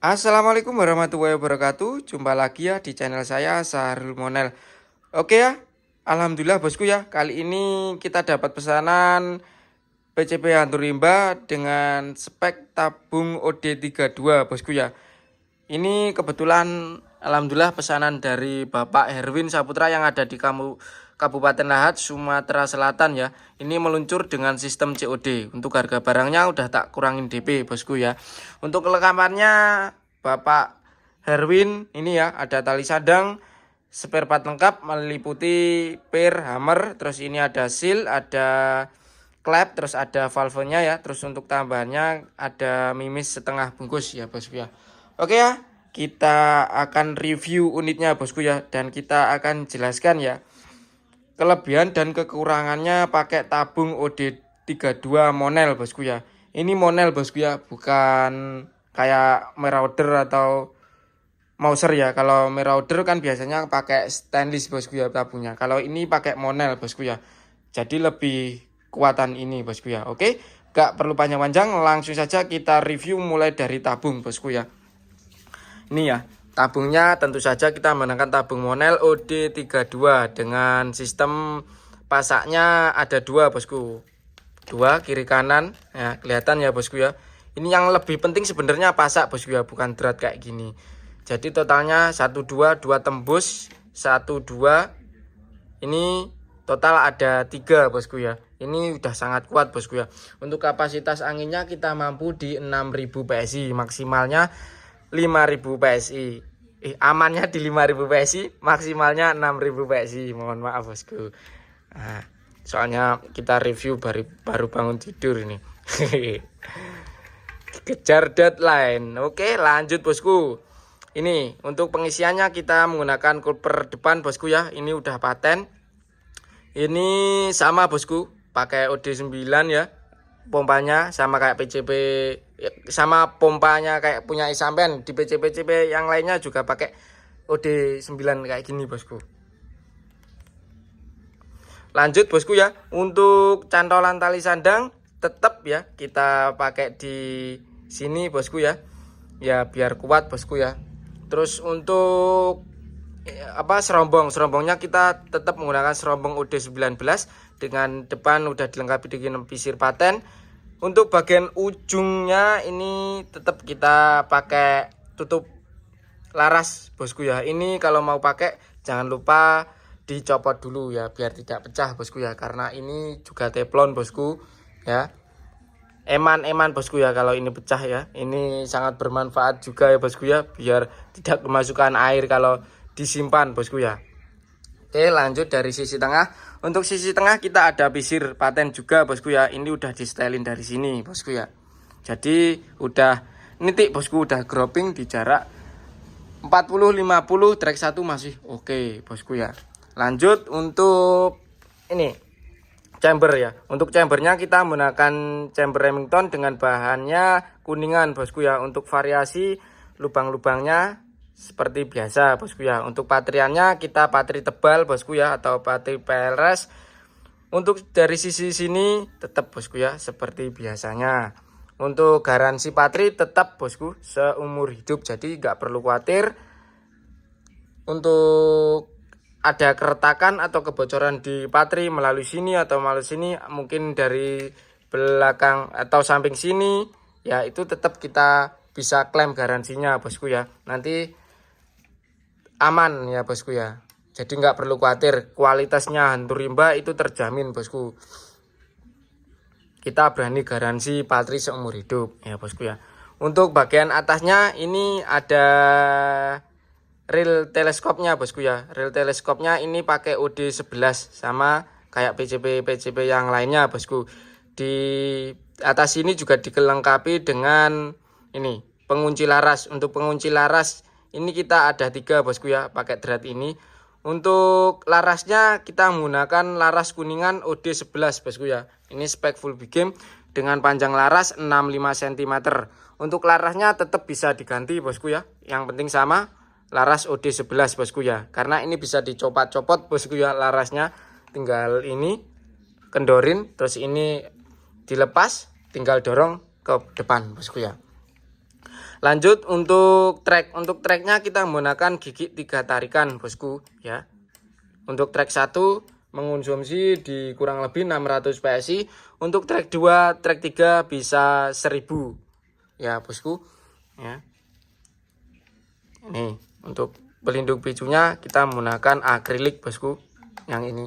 Assalamualaikum warahmatullahi wabarakatuh. Jumpa lagi ya di channel saya Sahrul Monel. Oke ya, Alhamdulillah bosku ya. Kali ini kita dapat pesanan PCB hantu rimba dengan spek tabung OD32 bosku ya. Ini kebetulan Alhamdulillah pesanan dari Bapak Herwin Saputra yang ada di Kabupaten Lahat, Sumatera Selatan ya. Ini meluncur dengan sistem COD. Untuk harga barangnya udah tak kurangin DP bosku ya. Untuk kelengkapannya Bapak Herwin ini ya, ada tali sadang, spare part lengkap meliputi per, hammer, terus ini ada seal, ada klep, terus ada valvenya ya. Terus untuk tambahannya ada mimis setengah bungkus ya bosku ya. Oke ya, kita akan review unitnya bosku ya, dan kita akan jelaskan ya kelebihan dan kekurangannya pakai tabung OD32 Monel bosku ya. Ini Monel bosku ya, bukan kayak Marauder atau Mauser ya. Kalau Marauder kan biasanya pakai stainless bosku ya tabungnya. Kalau ini pakai Monel bosku ya. Jadi lebih kuatan ini bosku ya. Oke, gak perlu panjang-panjang, langsung saja kita review mulai dari tabung bosku ya. Ini ya, tabungnya tentu saja kita menggunakan tabung Monel OD32 dengan sistem pasaknya ada dua bosku. Dua kiri kanan ya, kelihatan ya bosku ya. Ini yang lebih penting sebenarnya pasak bosku ya, bukan drat kayak gini. Jadi totalnya 1 2 2 tembus, 1 2. Ini total ada 3 bosku ya. Ini udah sangat kuat bosku ya. Untuk kapasitas anginnya kita mampu di 6000 PSI, maksimalnya 5000 PSI. Amannya di 5000 PSI, maksimalnya 6000 PSI. Mohon maaf bosku. Nah, soalnya kita review baru bangun tidur ini. Kejar deadline. Oke, lanjut bosku. Ini untuk pengisiannya kita menggunakan cover depan bosku ya. Ini udah paten. Ini sama bosku, pakai OD9 ya. Pompanya sama kayak PCB, sama pompanya kayak punya sampean. Di PCB yang lainnya juga pakai OD9 kayak gini bosku. Lanjut bosku ya, untuk cantolan tali sandang tetap ya kita pakai di sini bosku ya. Ya biar kuat bosku ya. Terus untuk serombongnya kita tetap menggunakan serombong OD19 dengan depan udah dilengkapi dengan pisir paten. Untuk bagian ujungnya ini tetap kita pakai tutup laras bosku ya. Ini kalau mau pakai jangan lupa dicopot dulu ya biar tidak pecah bosku ya, karena ini juga teflon bosku ya. Eman bosku ya kalau ini pecah ya. Ini sangat bermanfaat juga ya bosku ya, biar tidak kemasukan air kalau disimpan bosku ya. Oke, lanjut dari sisi tengah. Untuk sisi tengah kita ada pisir paten juga bosku ya. Ini udah di setelin dari sini bosku ya. Jadi udah nitik bosku, udah grouping di jarak 40-50, track 1 masih oke bosku ya. Lanjut untuk ini chamber ya. Untuk chambernya kita menggunakan chamber Remington dengan bahannya kuningan bosku ya. Untuk variasi lubang-lubangnya seperti biasa bosku ya. Untuk patriannya kita patri tebal bosku ya, atau patri PLS. Untuk dari sisi sini tetap bosku ya seperti biasanya. Untuk garansi patri tetap bosku seumur hidup, jadi nggak perlu khawatir untuk ada keretakan atau kebocoran di patri melalui sini atau melalui sini, mungkin dari belakang atau samping sini ya, itu tetap kita bisa klaim garansinya bosku ya. Nanti aman ya bosku ya, jadi nggak perlu khawatir, kualitasnya hantu rimba itu terjamin bosku. Kita berani garansi patri seumur hidup ya bosku ya. Untuk bagian atasnya ini ada reel teleskopnya bosku ya. Reel teleskopnya ini pakai OD11 sama kayak PCB yang lainnya bosku. Di atas ini juga dilengkapi dengan ini pengunci laras. Untuk pengunci laras ini kita ada 3 bosku ya, pakai drat ini. Untuk larasnya kita menggunakan laras kuningan OD11 bosku ya. Ini spek full big game dengan panjang laras 65 cm. Untuk larasnya tetap bisa diganti bosku ya. Yang penting sama laras OD11 bosku ya. Karena ini bisa dicopot-copot bosku ya larasnya. Tinggal ini kendorin, terus ini dilepas, tinggal dorong ke depan bosku ya. Lanjut untuk trek. Untuk treknya kita menggunakan gigi 3 tarikan bosku ya. Untuk trek 1 mengonsumsi di kurang lebih 600 PSI. Untuk trek 2, trek 3 bisa 1000 ya bosku ya. Ini untuk pelindung picunya kita menggunakan akrilik bosku. Yang ini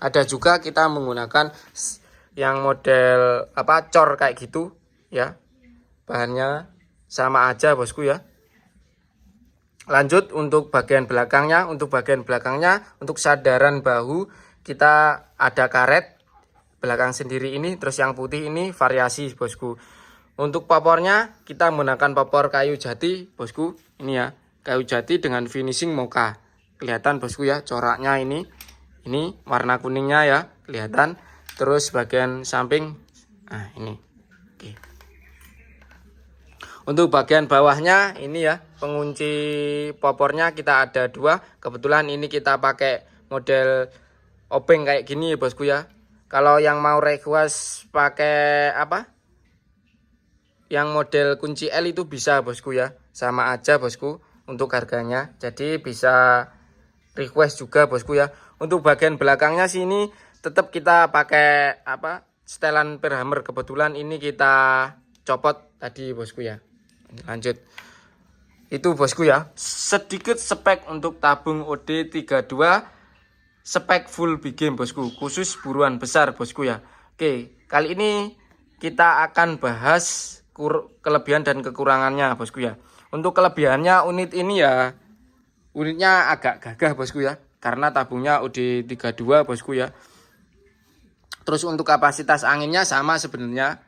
ada juga kita menggunakan yang model cor kayak gitu ya. Bahannya sama aja bosku ya. Lanjut untuk bagian belakangnya. Untuk bagian belakangnya untuk sadaran bahu kita ada karet belakang sendiri ini, terus yang putih ini variasi bosku. Untuk popornya kita menggunakan popor kayu jati bosku. Ini ya, kayu jati dengan finishing mocha. Kelihatan bosku ya coraknya ini. Ini warna kuningnya ya, kelihatan. Terus bagian samping nah ini. Oke. Untuk bagian bawahnya ini ya, pengunci popornya kita ada 2. Kebetulan ini kita pakai model obeng kayak gini ya bosku ya. Kalau yang mau request pakai yang model kunci L itu bisa bosku ya. Sama aja bosku untuk harganya. Jadi bisa request juga bosku ya. Untuk bagian belakangnya sini tetap kita pakai setelan per hammer. Kebetulan ini kita copot tadi bosku ya. Lanjut, itu bosku ya sedikit spek untuk tabung OD32 spek full big game bosku, khusus buruan besar bosku ya. Oke, kali ini kita akan bahas kelebihan dan kekurangannya bosku ya. Untuk kelebihannya, unit ini ya unitnya agak gagah bosku ya, karena tabungnya OD32 bosku ya. Terus untuk kapasitas anginnya sama sebenarnya.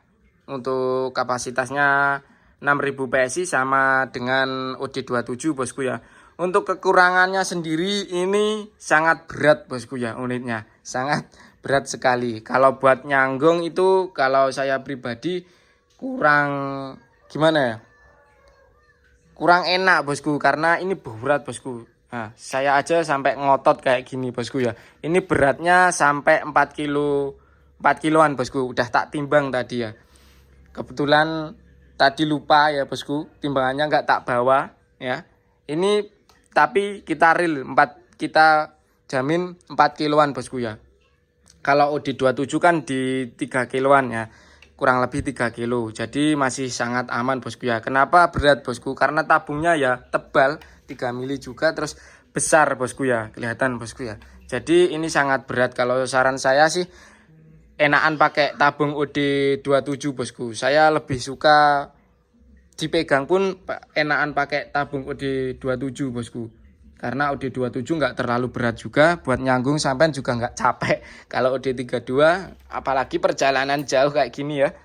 Untuk kapasitasnya 6000 PSI sama dengan OD27 bosku ya. Untuk kekurangannya sendiri ini sangat berat bosku ya unitnya. Sangat berat sekali. Kalau buat nyanggung itu kalau saya pribadi kurang gimana ya? Kurang enak bosku karena ini berat bosku. Nah, saya aja sampai ngotot kayak gini bosku ya. Ini beratnya sampai 4 kilo 4 kiloan bosku. Udah tak timbang tadi ya. Kebetulan tadi lupa ya bosku, timbangannya nggak tak bawa ya. Ini tapi kita real 4, kita jamin 4 kiloan bosku ya. Kalau OD27 kan di 3 kiloan ya, kurang lebih 3 kilo. Jadi masih sangat aman bosku ya. Kenapa berat bosku? Karena tabungnya ya tebal 3 mili juga, terus besar bosku ya, kelihatan bosku ya. Jadi ini sangat berat. Kalau saran saya sih enakan pakai tabung OD27 bosku. Saya lebih suka dipegang pun enakan pakai tabung OD27 bosku. Karena OD27 nggak terlalu berat juga, buat nyanggung sampean juga nggak capek. Kalau OD32 apalagi perjalanan jauh kayak gini ya.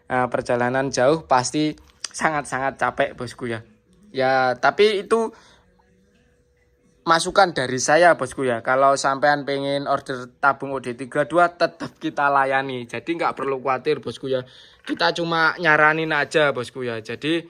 Nah, perjalanan jauh pasti sangat-sangat capek bosku ya. Ya, tapi itu masukan dari saya bosku ya. Kalau sampean pengen order tabung OD32 tetap kita layani. Jadi nggak perlu khawatir bosku ya. Kita cuma nyaranin aja bosku ya. Jadi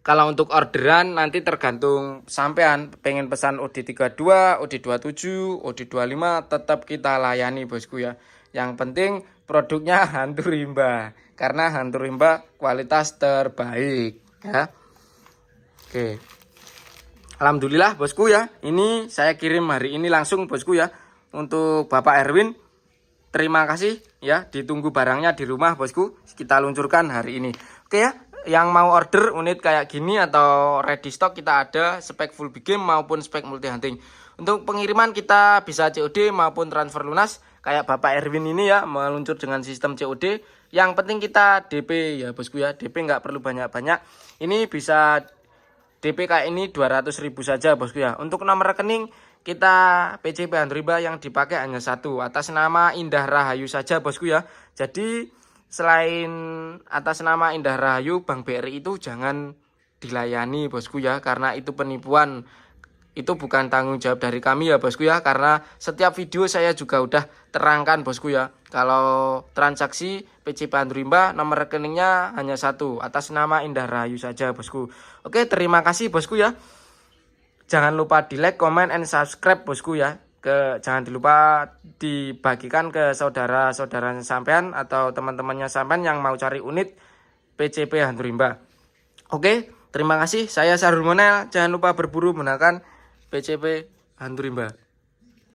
kalau untuk orderan nanti tergantung sampean pengen pesan OD32, OD27, OD25 tetap kita layani bosku ya. Yang penting produknya hantu rimba. Karena hantu rimba kualitas terbaik ya. Oke. Alhamdulillah bosku ya, ini saya kirim hari ini langsung bosku ya. Untuk Bapak Erwin, terima kasih ya, ditunggu barangnya di rumah bosku. Kita luncurkan hari ini. Oke ya, yang mau order unit kayak gini atau ready stock kita ada spek full big game maupun spek multi hunting. Untuk pengiriman kita bisa COD maupun transfer lunas. Kayak Bapak Erwin ini ya, meluncur dengan sistem COD. Yang penting kita DP ya bosku ya, DP nggak perlu banyak-banyak. Ini bisa DP kayak ini 200.000 saja bosku ya. Untuk nomor rekening kita PCP hantu rimba yang dipakai hanya 1 atas nama Indah Rahayu saja bosku ya. Jadi selain atas nama Indah Rahayu, Bank BRI itu jangan dilayani bosku ya, karena itu penipuan. Itu bukan tanggung jawab dari kami ya bosku ya, karena setiap video saya juga udah terangkan bosku ya. Kalau transaksi PCP hantu rimba nomor rekeningnya hanya 1 atas nama Indah Rahayu saja bosku. Oke, terima kasih bosku ya. Jangan lupa di like, comment, and subscribe bosku ya. Jangan lupa dibagikan ke saudara-saudara sampean atau teman-temannya sampean yang mau cari unit PCP hantu rimba. Oke, Terima kasih, saya Sahrul Monel. Jangan lupa berburu menggunakan PCP Hantu Rimba.